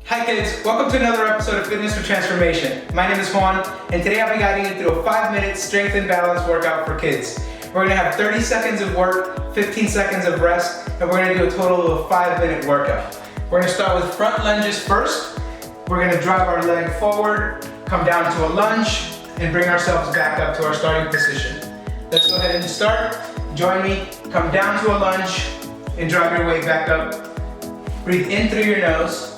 Hi kids, welcome to another episode of Fitness for Transformation. My name is Juan, and today I'll be guiding you through a 5-minute strength and balance workout for kids. We're gonna have 30 seconds of work, 15 seconds of rest, and we're gonna do a total of a 5-minute workout. We're gonna start with front lunges first. We're gonna drive our leg forward, come down to a lunge, and bring ourselves back up to our starting position. Let's go ahead and start. Join me, come down to a lunge, and drive your way back up. Breathe in through your nose,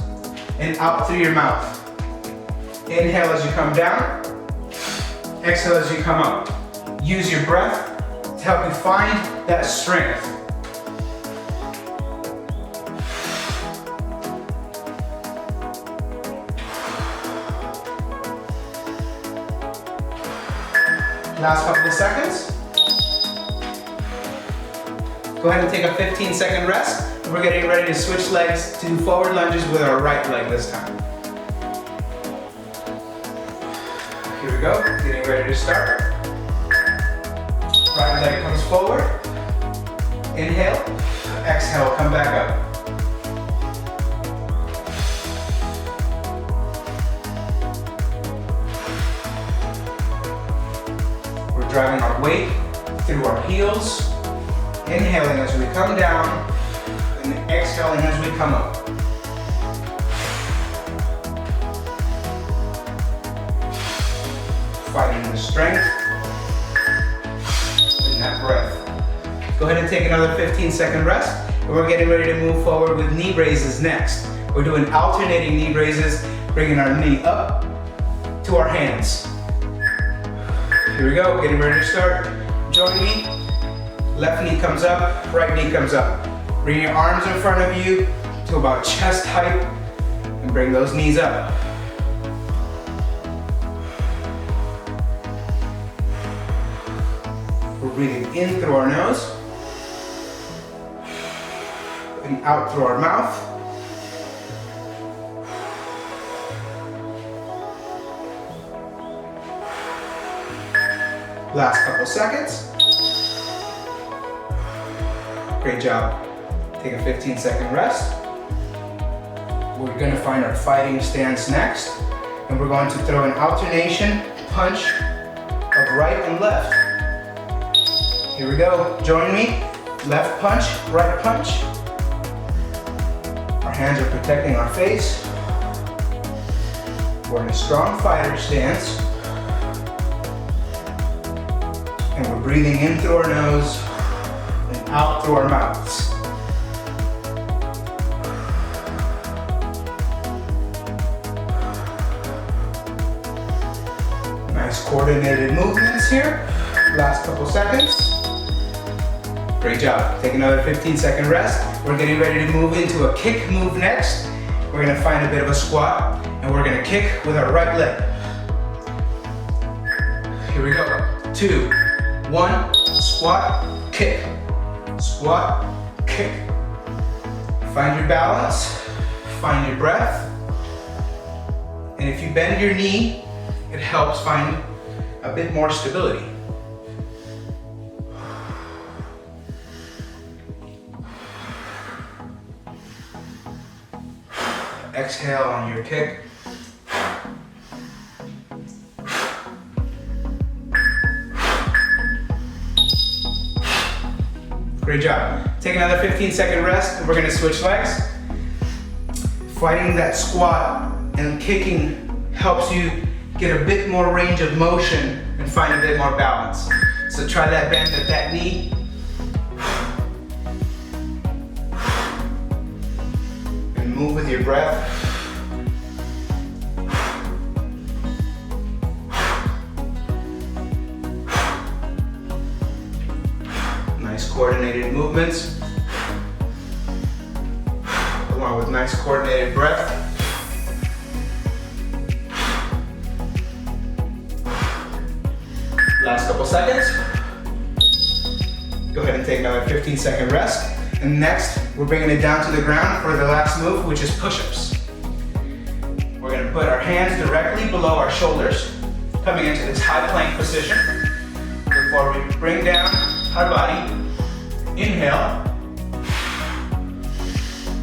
and out through your mouth. Inhale as you come down, exhale as you come up. Use your breath to help you find that strength. Last couple of seconds. Go ahead and take a 15-second rest. We're getting ready to switch legs to forward lunges with our right leg this time. Here we go, getting ready to start. Right leg comes forward. Inhale, exhale, come back up. We're driving our weight through our heels. Inhaling as we come down, and exhaling as we come up. Finding the strength in that breath. Go ahead and take another 15-second rest, and we're getting ready to move forward with knee raises next. We're doing alternating knee raises, bringing our knee up to our hands. Here we go, getting ready to start. Join me. Left knee comes up, right knee comes up. Bring your arms in front of you to about chest height and bring those knees up. We're breathing in through our nose and out through our mouth. Last couple seconds. Great job. Take a 15-second rest. We're going to find our fighting stance next, and we're going to throw an alternation punch of right and left. Here we go. Join me. Left punch, right punch. Our hands are protecting our face. We're in a strong fighter stance, and we're breathing in through our nose and out through our mouths. Nice coordinated movements here. Last couple seconds. Great job. Take another 15-second rest. We're getting ready to move into a kick move next. We're gonna find a bit of a squat, and we're gonna kick with our right leg. Here we go. 2, 1, squat, kick. Squat, kick. Find your balance, find your breath. And if you bend your knee, it helps find a bit more stability. Exhale on your kick. Great job. Take another 15-second rest, and we're gonna switch legs. Fighting that squat and kicking helps you get a bit more range of motion and find a bit more balance. So try that bend at that knee. And move with your breath. Coordinated movements, along with nice coordinated breath. Last couple seconds. Go ahead and take another 15-second rest. And next, we're bringing it down to the ground for the last move, which is push-ups. We're gonna put our hands directly below our shoulders, coming into this high plank position before we bring down our body. Inhale,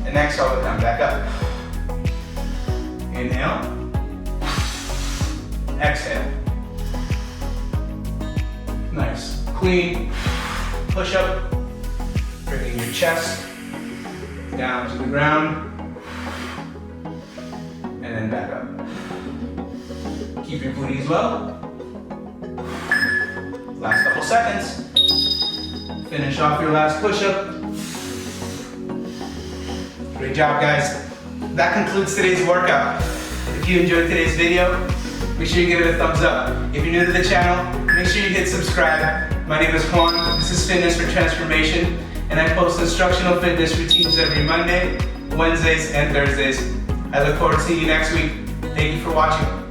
and exhale to come back up. Inhale. Exhale. Nice. Clean. Push up. Bringing your chest down to the ground. And then back up. Keep your booties low. Last couple seconds. Finish off your last push-up. Great job, guys. That concludes today's workout. If you enjoyed today's video, make sure you give it a thumbs up. If you're new to the channel, make sure you hit subscribe. My name is Juan. This is Fitness for Transformation, and I post instructional fitness routines every Monday, Wednesdays, and Thursdays. I look forward to seeing you next week. Thank you for watching.